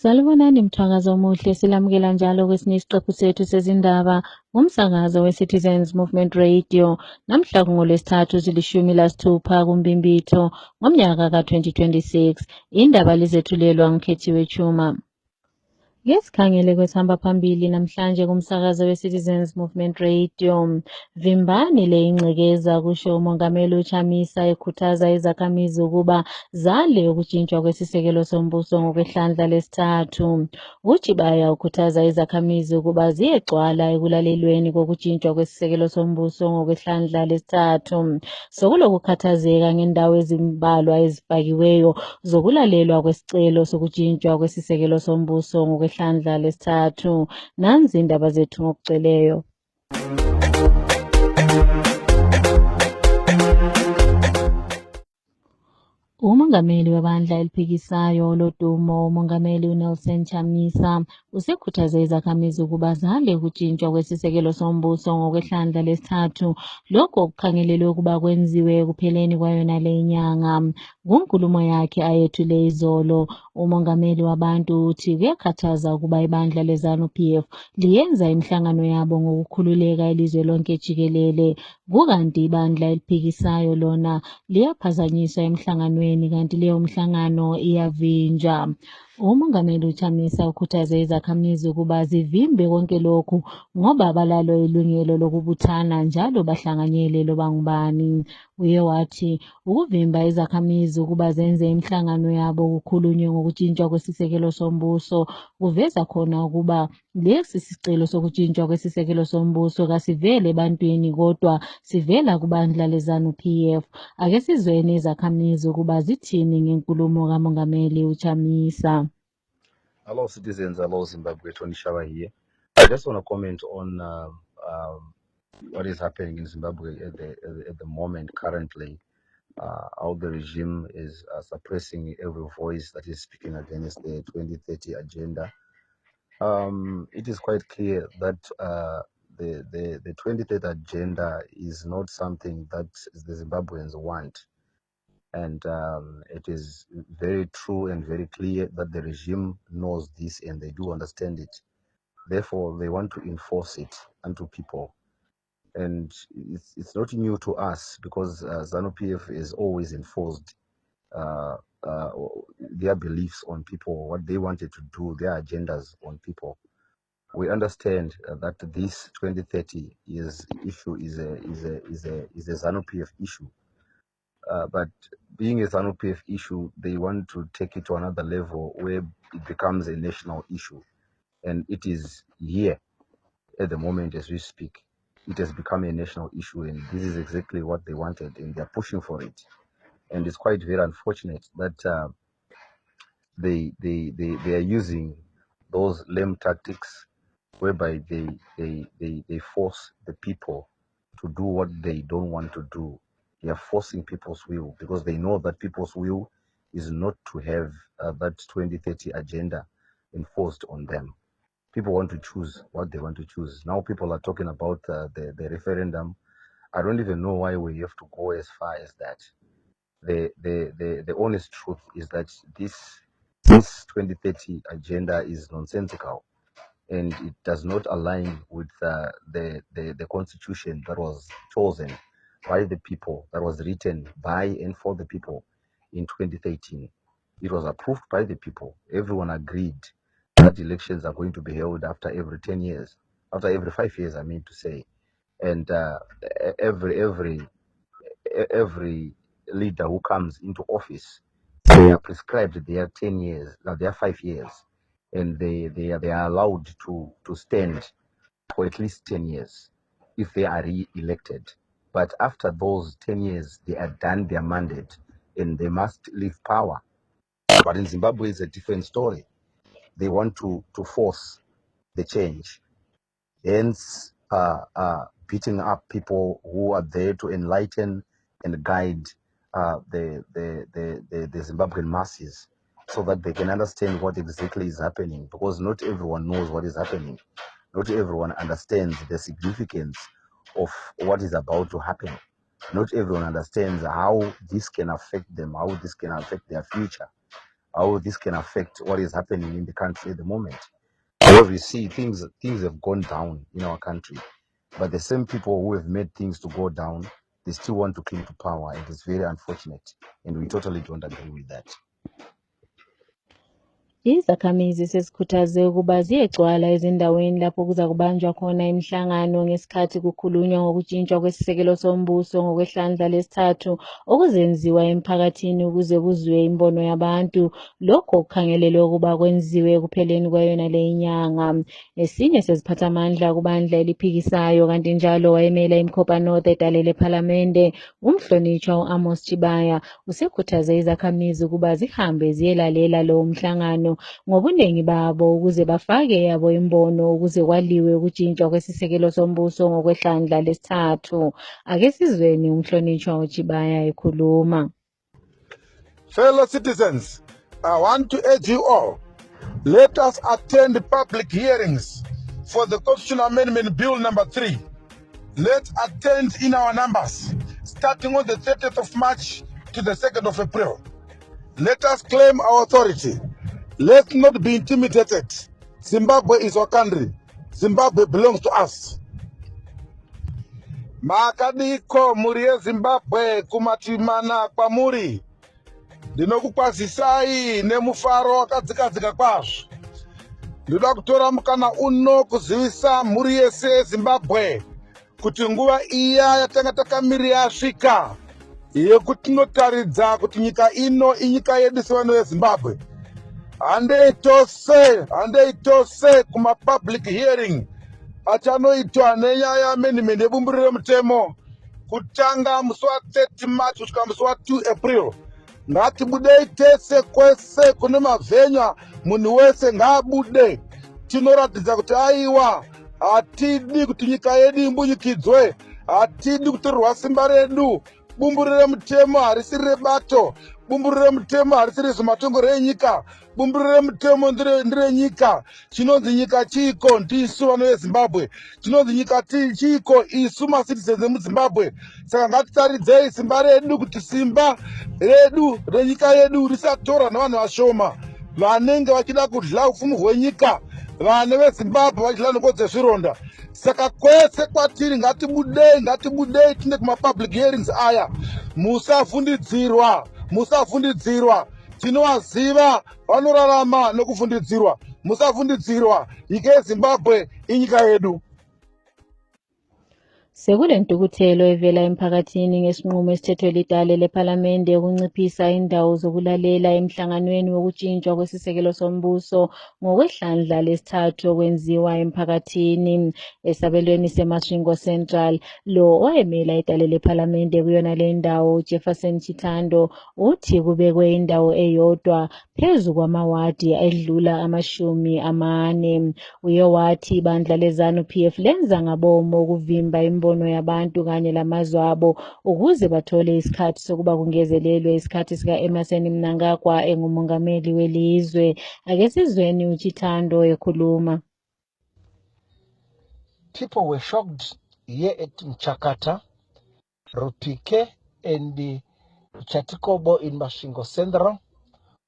Salubonani mthwakazi omuhle, silamukela njalo kwesinye isiqephu sethu sezindaba ngumsakazo we-Citizens Movement Radio. Namhla kungoLwesithathu zili-16 kuMbimbitho ngomnyaka ka-2026. Indaba lizethulelwa ngikhethiwe Chuma. Ngesikhangele kwesihamba phambili namhlanje kumsakazo we-Citizens Movement Radio. Vimbani le ingcekeza kusho uMongameli uChamisa ekhuthaza izakhamizi ukuba zale ukujintshwa kwesisekelo sombuso ngokwehlandla lesithathu. UChibaya ukhuthaza izakhamizi ukuba ziyegcwala ekulalelweni kokujintshwa kwesisekelo sombuso ngokwehlandla lesithathu. Sokulokukhathazeka ngendawo ezimbalwa ezifakiweyo zokulalelwa kwesicelo sokujintshwa kwesisekelo sombuso ngokwehlandla lesithathu. Nanzi indaba zethu ngokugcweleyo. Umongameli webandla eliphikisayo lodumo umongameli uNelson Chamisa usekhuthaze izakhamizi ukuba zale ukujintshwa kwesisekelo sombuso ngokwehlandla lesithathu, lokho kukhangelelwe ukuba kwenziwe ekupheleni kwayona le inyanga. Kunkulumo yakhe ayethule izolo, umongameli wabantu uthi kuyakhathaza ukuba ibandla leZANU-PF liyenza imihlangano yabo ngokukhululeka elizwe lonke jikelele, kukanti ibandla eliphikisayo lona liyaphazanyiswa emhlanganweni kanti leyo mhlangano iyavinjwa. Umongameli uChamisa ukhuthaze izakhamizi ukuba zivimbe konke lokhu ngoba balalo ilungelo lokubuthana njalo bahlanganyele loba ngubani. Uye wathi ukuvimba izakhamizi ukuba zenze imihlangano yabo kukhulunywe ngokujintshwa kwesisekelo sombuso kuveza khona ukuba lesi sicelo sokujintshwa kwesisekelo sombuso kasivele ebantwini kodwa sivela kubandla leZANU-PF. Ake sizweni izakhamizi ukuba zithini ngenkulumo kaMongameli uChamisa. Hello, citizens. Hello, Zimbabwe. Tony Shaba here. I just want to comment on what is happening in Zimbabwe at the moment currently. How the regime is suppressing every voice that is speaking against the 2030 agenda. It is quite clear that the 2030 agenda is not something that the Zimbabweans want. And it is very true and very clear that the regime knows this and they do understand it. Therefore, they want to enforce it onto people. And it's not new to us because ZANU-PF is always enforced their beliefs on people, what they wanted to do, their agendas on people. We understand that this 2030 issue is a ZANU-PF issue. But being a ZANU-PF issue, they want to take it to another level where it becomes a national issue. And it is here at the moment as we speak. It has become a national issue, and this is exactly what they wanted, and they're pushing for it. And it's quite very unfortunate that they are using those lame tactics whereby they force the people to do what they don't want to do. They are forcing people's will because they know that people's will is not to have that 2030 agenda enforced on them. People want to choose what they want to choose. Now people are talking about the referendum. I don't even know why we have to go as far as that. The honest truth is that this 2030 agenda is nonsensical, and it does not align with the constitution that was chosen by the people, that was written by and for the people in 2013. It was approved by the people. Everyone agreed that elections are going to be held after every 10 years, after every 5 years, I mean to say. And every leader who comes into office, they are prescribed their 10 years, their 5 years, and they are allowed to stand for at least 10 years if they are re-elected. But after those 10 years, they are done their mandate and they must leave power. But in Zimbabwe, it's a different story. They want to force the change, hence beating up people who are there to enlighten and guide the Zimbabwean masses so that they can understand what exactly is happening, because not everyone knows what is happening. Not everyone understands the significance of what is about to happen. Not everyone understands how this can affect them, how this can affect their future. how this can affect what is happening in the country at the moment. However, you see, things have gone down in our country, but the same people who have made things to go down, they still want to cling to power, and it's very unfortunate, and we totally don't agree with that. Izakhamizi sesikhuthaze ukuba ziyegcwala ezindaweni lapho kuza kubanjwa khona imihlangano ngesikhathi kukhulunywa ngokutshintshwa kwesisekelo sombuso ngokwehlandla lesithathu okuzenziwa emphakathini ukuze kuzwe imbono yabantu. Lokho kukhangelelwe ukuba kwenziwe ekupheleni kwayona le inyanga. Esinye seziphathamandla kubandla eliphikisayo kanti njalo wayemela iMkopa North edale lephalamende, umhlonitshwa u-Amos Chibaya usekhuthaze izakhamizi ukuba zihambe ziyelalela lowo mhlangano ngobuningi babo ukuze bafake yabo imbono ukuze kwaliwe ukutshintshwa kwesisekelo sombuso ngokwehlandla lesithathu. Ake sizweni umhlonitshwa uChibaya ekhuluma. Fellow citizens, I want to urge you all, let us attend public hearings for the Constitutional Amendment Bill number 3. Let's attend in our numbers, starting on the 30th of March to the 2nd of April. Let us claim our authority. Let's not be intimidated. Zimbabwe is our country. Zimbabwe belongs to us. Makadiko muri yeZimbabwe kumatimana kwamuri. Ndinokukwazisai nemufaro wakadzikadzika kwazvo. Ndoda kutora mukana uno kuzivisa mhuri yese yeZimbabwe kuti nguva iya yatanga takamirira yasvika yekuti tinotaridza kuti nyika ino inyika yedu sevana veZimbabwe. Handei tose kuma-public hearing achanoitwa nenyaya amendment yebumburiro remutemo kutanga musi wa30 March kusvika musi wa2 April. Ngatibudei tese kwese kune mavhenya, munhu wese ngaabude. Tinoratidza kuti aiwa hatidi kuti nyika yedu imbunyikidzwe, hatidi kutorerwa simba redu. Bumburo remutemo harisi rebato, bumburo remutemo harisi rezomatongero enyika, bumburo remutemo nderenyika. Chinonzi nyika chiko ndisu vana veZimbabwe, chinonzi nyika chiko isu macitizens emuZimbabwe. Saka ngatitaridzei simba redu kuti simba redu renyika yedu risatorwa nevanhu vashoma vanenge vachida kudya upfumi hwenyika, vana veZimbabwe vachida nokodze zvironda. Saka kwese kwatiri ngatibudei tinde kuma-public hearings aya. Musavhundidzirwa. Tinovaziva vanorarama nokuvhundidzirwa. Musavhundidzirwa. Nyika yeZimbabwe inyika yedu. Sekule ntukuthelo evela emphakathini ngesinqumo esithethwe lidale lephalamende ukunciphisa indawo zokulalela emhlanganweni wokutshintshwa kwesisekelo sombuso ngokwehlandla lesithathu okwenziwa emphakathini. Esabelweni seMasvingo Central, lo owayemela idale lephalamende kuyona le ndawo uJefferson Chitando uthi kubekwe indawo eyodwa phezu kwamawadi edlula 40. Uye wathi ibandla leZANU-PF lenza ngabomo ukuvimba imbono yabantu kanye lamazwe abo ukuze bathole isikhathi sokuba kungezelelwe isikhathi sika-Emmerson Mnangagwa engumongameli welizwe. Ake sizweni uChitando ekhuluma. People were shocked here at Mchakata, Rupike, and Chatikobo in Masvingo Central,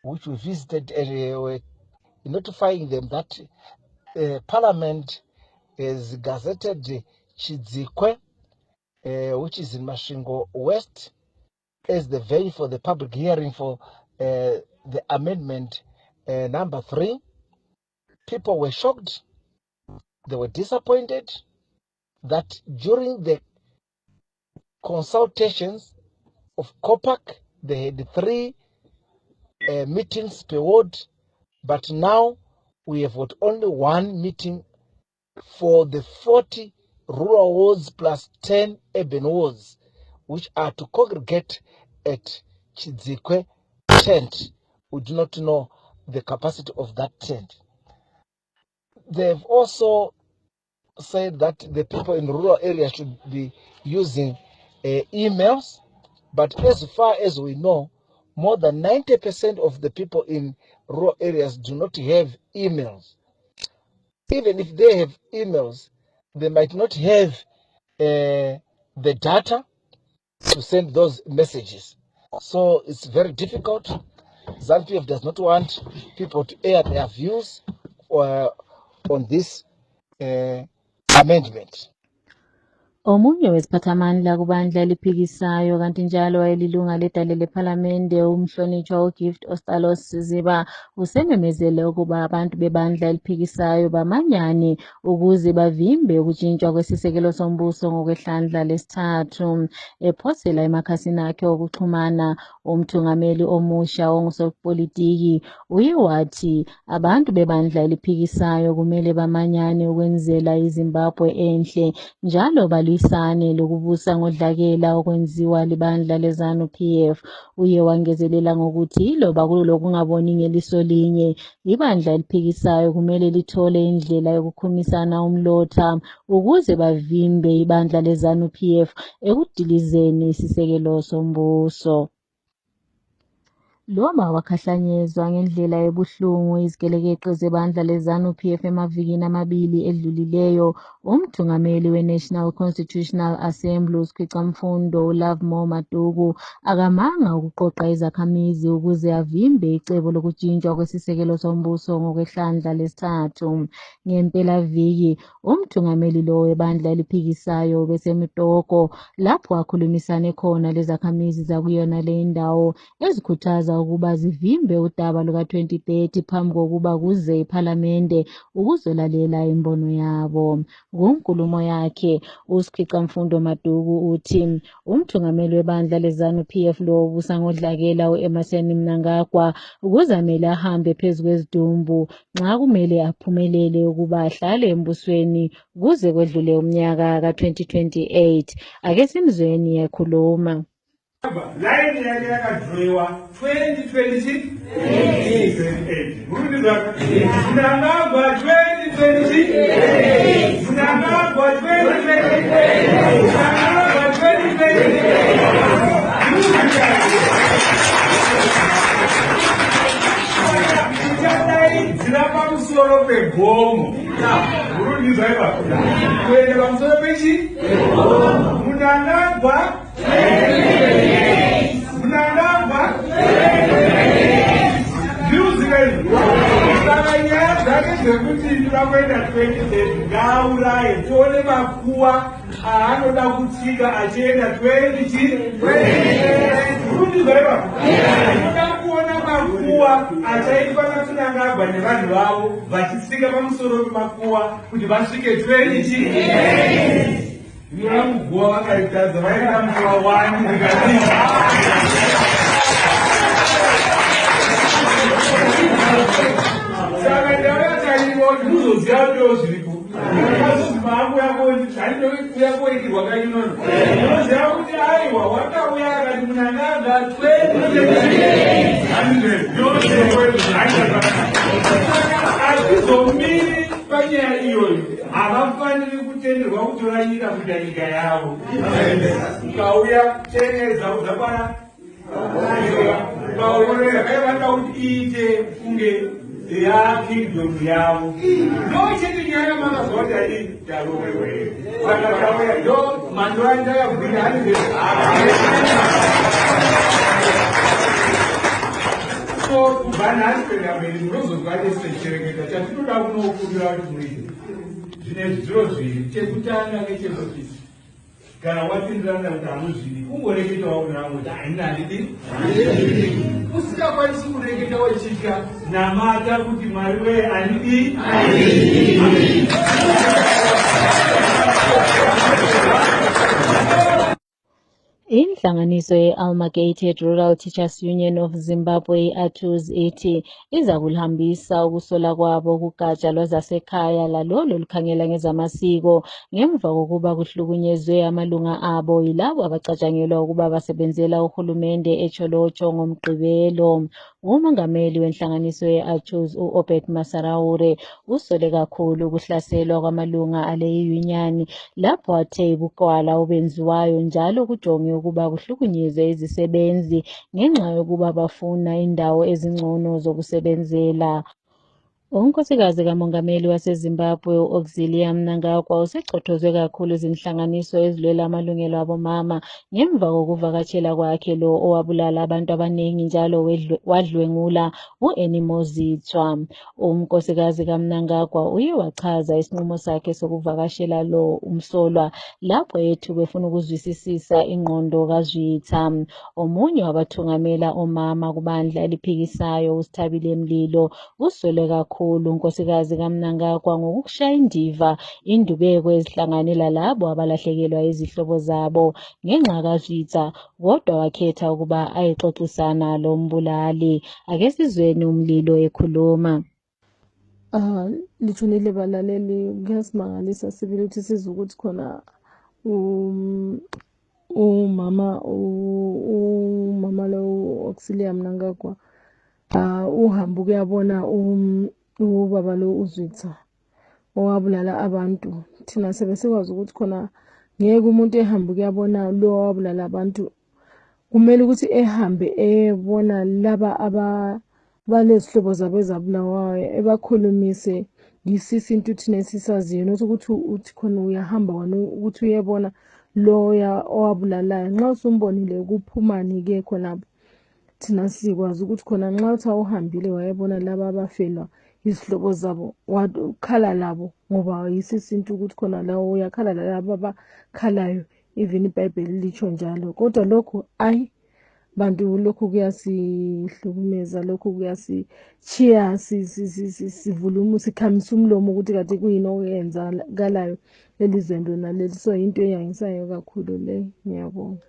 which we visited, and were notifying them that Parliament has gazetted Chidzikwe, which is in Masvingo West, as the venue for the public hearing for the amendment number 3. People were shocked. They were disappointed that during the consultations of COPAC, they had 3 meetings per ward, but now we have got only 1 meeting for the 40 rural wards plus 10 urban wards, which are to congregate at Chidzikwe tent. We do not know the capacity of that tent. They've also said that the people in rural areas should be using emails, but as far as we know, more than 90% of the people in rural areas do not have emails. Even if they have emails, they might not have the data to send those messages. So it's very difficult. ZANU-PF does not want people to air their views on this amendment. Omunye wesiphathamandla kubandla eliphikisayo kanti njalo wayelilunga ledale lephalamende umhlonitshwa uGift Ostalos Siziba usememezele ukuba abantu bebandla eliphikisayo bamanyane ukuze bavimbe ukutshintshwa kwesisekelo sombuso ngokwehlandla lesithathu. Ephosela emakhasini akhe okuxhumana, umthungameli omusha ongusopolitiki uye wathi abantu bebandla eliphikisayo kumele bamanyane ukwenzela iZimbabwe enhle njalo balwisane lokubusa ngodlakela okwenziwa libandla leZANU-PF. Uye wangezelela ngokuthi loba kulokungaboni ngeliso linye, ibandla eliphikisayo kumele lithole indlela yokukhumisana umlotha ukuze bavimbe ibandla leZANU-PF ekudilizeni isisekelo sombuso. Loma wakhahlanyezwa ngendlela ebuhlungu izigelekeqe zebandla leZANU-PF emavikini amabili edlulileyo. Umthungameli we-National Constitutional Assembly uSikhwicamfundo uLovemore Maduku akamanga ukuqoqa izakhamizi ukuze avimbe icebo lokutshintshwa kwesisekelo sombuso ngokwehlandla lesithathu. Ngempelaviki umthungameli lo webandla eliphikisayo besemtoko lapho akhulumisane khona lezakhamizi zakuyona le indawo ezikhuthaza ukuba zivimbe udaba luka-2030 phambi kokuba kuze iphalamende ukuzolalela imbono yabo. Kunkulumo yakhe, uSikhwicamfundo Maduku uthi umthungameli webandla leZANU-PF lo obusa ngodlakela u-Emmerson Mnangagwa kuzamele ahambe phezu kwezidumbu nxa kumele aphumelele ukuba ahlale embusweni kuze kwedlule umnyaka ka-2028. Ake simzweni yakhuluma. Line yake yakadhiroiwa 2026 Mnangagwa 2026 Mnangagwa 2026 pamusoro pegomo urundizwa ipapo kuenda pamusoro pechi Mnangagwa Mnangagwa saka nyaya dzake dzekuti ndida kuenda 2030 ngauraye tione makuwa aanoda kutsika achienda 2020 inoda kuona makuwa achaitwa naMnangagwa nevanhu vavo vachitsika pamusoro pemakuwa kuti vasvike 2020 ndinoda kuguwa vakaitadza vaenda mukuwa 1 zvikadii saka ndavakaiwa kuti muzoziva ndiwo zviripo akazozi maangu yako zvandokuya koitirwa kainono unoziva kuti aiwa wakauya akati Mnangagwa 2020 atizomiri panyaya iyoyo havafaniri kutenderwa kutora nyika kuita nyika yavo ukauya chenedza udzakwana vaivanda kuti iite kunge yakingdom yavo ndochiti nyaya makazwa kuti ai tarowewe saka tauya ndo mando andakabvira hanze kubva nhasi kuenda mberi munozozwa nesechereketa chatinoda kunokumbira kuti muite zvine zvidziro zviri chekutanga nechekupisa kana wapindirana kuti hamuzvidi kungoreketawo kunavo kuti haina handidi usingakwanisi kureketa wechitya namata kuti mwari weye handidi Inhlanganiso ye-Amalgamated Rural Teachers Union of Zimbabwe ATUZ ithi iza kulihambisa ukusola kwabo kugatsha lwezasekhaya lalolo lukhangela ngezamasiko ngemva kokuba kuhlukunyezwe amalunga abo yilabo abacatshangelwa ukuba basebenzela uhulumende eCholocho ngoMgqibelo. Umongameli wenhlanganiso ye-ATUZ u-Obed Masaraure usole kakhulu ukuhlaselwa kwamalunga aleyiyunyani lapho athe bukwala obenziwayo njalo kujonge ukuba kuhlukunyezwe izisebenzi ngenxa yokuba bafuna indawo ezingcono zokusebenzela. Unkosikazi kamongameli waseZimbabwe u-Auxilliam Mnangagwa usechothozwe kakhulu izinhlanganiso ezilwela amalungelo abomama ngemva kokuvakashela kwakhe lo owabulala abantu abaningi njalo wadlwengula u-Annie Mozitwa. Unkosikazi kaMnangagwa uye wachaza isinqumo sakhe sokuvakashela lo umsolwa lapho ethi befuna ukuzwisisisa ingqondo kaZwitha. Omunye wabathungamela omama kubandla eliphikisayo uSithabile Mlilo uswele kakhulu unkosikazi kaMnangagwa ngokushaya indiva indubeko ezihlanganela labo abalahlekelwa izihlobo zabo ngenxa kaZwitha, kodwa wakhetha ukuba ayexoxisana lo mbulali. Ake sizweni uMlilo ekhuluma. Lithunile balaleli, kuyasimangalisa sibili ukuthi sizwe ukuthi khona umama lo Auxilliam Mnangagwa uhamba ukuyabona ubaba lo uZwitha owabulala abantu. Thina sebesikwazi ukuthi khona ngeke umuntu ehambe ukuyabona lo owabulala abantu, kumele ukuthi ehambe ebona laba balezihlobo zabo ezabulawayo ebakhulumise. Yisisi into thina esisaziyo not ukuthi uthi khona uyahamba wena ukuthi uyebona loya owabulalayo. Nxa usumbonile kuphumani-ke khonapho? Thina sikwazi ukuthi khona nxa uthi awuhambile wayebona laba abafelwa izihlobo zabo wakhala labo, ngoba yisisintu ukuthi khona lawo uyakhala lalabo abakhalayo, even iBhayibheli litsho njalo. Kodwa lokhu bantu, lokhu kuyasihlukumeza, lokhu kuyasitshiya sikhamisa umlomo ukuthi kade kuyini okuyenzakalayo elizweni lona leli. So into eyangisayo kakhulu le. Ngiyabonga.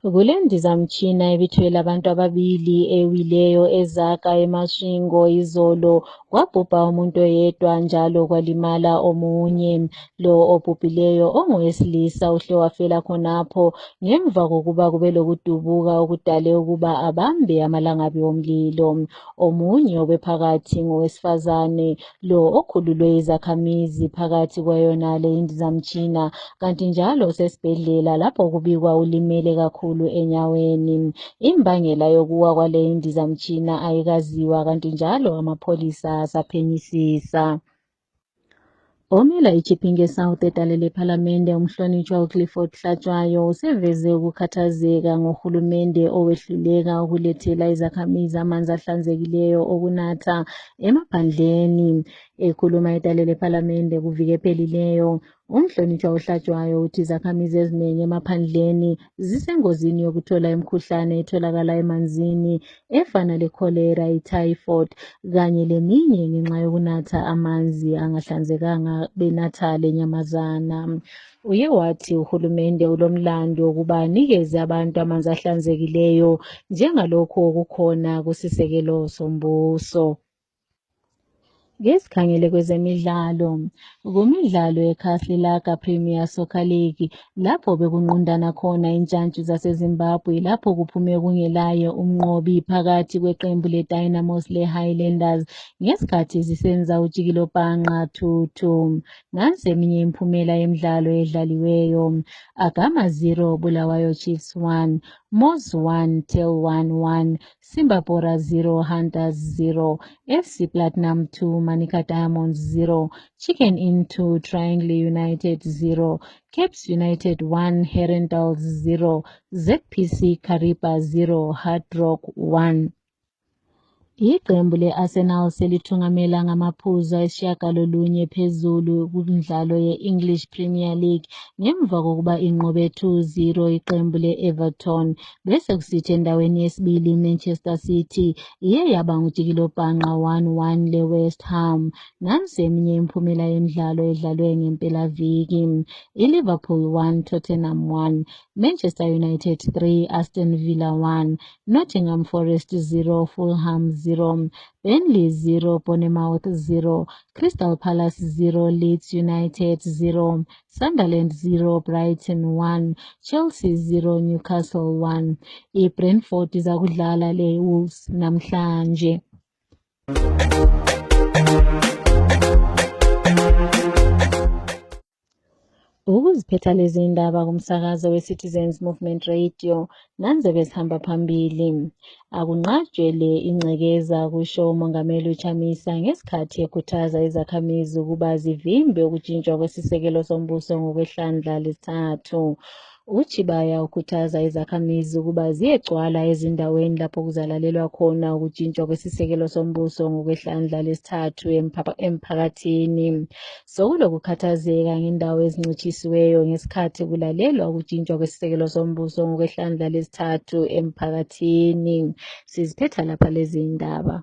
Kule ndizamtshina ebithwele abantu ababili ewileyo eZaga eMasvingo izolo kwabhubha umuntu oyedwa njalo kwalimala omunye. Lo obhubhileyo ongowesilisa uhle wafela khonapho ngemva kokuba kube lokudubuka okudale ukuba abambe amalangabi omlilo. Omunye obephakathi ngowesifazane lo okhululwe izakhamizi phakathi kwayona le ndizamtshina, kanti njalo sesibhedlela lapho kubikwa ulimele kakhulu enyaweni. Imbangela yokuwa kwale ndizamtshina ayikaziwa, kanti njalo amapholisa asaphenyisisa. Omela iChipinge South edale lephalamende umhlonitshwa uClifford Hlatshwayo useveze ukukhathazeka ngohulumende owehluleka ukulethela izakhamizi amanzi ahlanzekileyo okunatha emaphandleni. Ekhuluma edale lephalamende kuviki ephelileyo, umhlonitshwa uHlatshwayo uthi izakhamizi eziningi emaphandleni zisengozini yokuthola imikhuhlane etholakala emanzini efana lecholera, ityphoid kanye leminye ngenxa yokunatha amanzi angahlanzekanga benatha lenyamazana. Uye wathi uhulumende ulomlando wokuba anikeze abantu amanzi ahlanzekileyo njengalokhu okukhona kusisekelo sombuso. Ngesikhangele kwezemidlalo, kumidlalo yeKhahlilaga Premier Soccer League lapho bekunqundana khona intshantshu zaseZimbabwe lapho kuphume kungelaye umnqobi phakathi kweqembu leDynamos leHighlanders ngesikhathi zisenza ujikilopanqa 2-2. Nansi eminye imiphumela yemidlalo edlaliweyo: Agama 0 Bulawayo Chiefs 1, Moz 1 Tel 1, Simba Bora 0 Hunters 0, FC Platinum 2 Manica Diamonds 0, Chicken Inn 2 Triangle United 0, Caps United 1 Herentals 0, ZPC Kariba 0 Hard Rock 1. Iqembu le-Arsenal selithungamela ngamaphuzu ayisishiyagalolunye phezulu kumidlalo ye-English Premier League ngemva kokuba inqobe 2-0 iqembu le-Everton, bese kusithi endaweni yesibili iManchester City iye yaba ngujikilopanqa 1-1 leWest Ham. Nansi eminye imiphumela yemidlalo edlalwe ngempelaviki: iLiverpool 1 Tottenham 1, Manchester United 3 Aston Villa 1, Nottingham Forest 0 Fulham 0, Burnley 0 Bournemouth 0, Crystal Palace 0 Leeds United 0, Sunderland 0 Brighton 1, Chelsea 0 Newcastle 1. iBrentford izakudlala leWolves namhlanje. Ukuziphatha siziphetha lezi ndaba kumsakazo we-Citizens Movement Radio nanzebe sihamba phambili. Akunqatshwe ingcekeza kusho uMongameli uChamisa ngesikhathi ekhuthaza izakhamizi ukuba zivimbe ukujintshwa kwesisekelo sombuso ngokwehlandla lesithathu. UChibaya ukhuthaza izakhamizi ukuba ziyegcwala ezindaweni lapho kuzalalelwa khona ukujintshwa kwesisekelo sombuso ngokwehlandla lesithathu emphakathini. Sokulokukhathazeka ngendawo ezincitshisiweyo ngesikhathi kulalelwa ukujintshwa kwesisekelo sombuso ngokwehlandla lesithathu emphakathini. Siziphetha lapha lezi ndaba.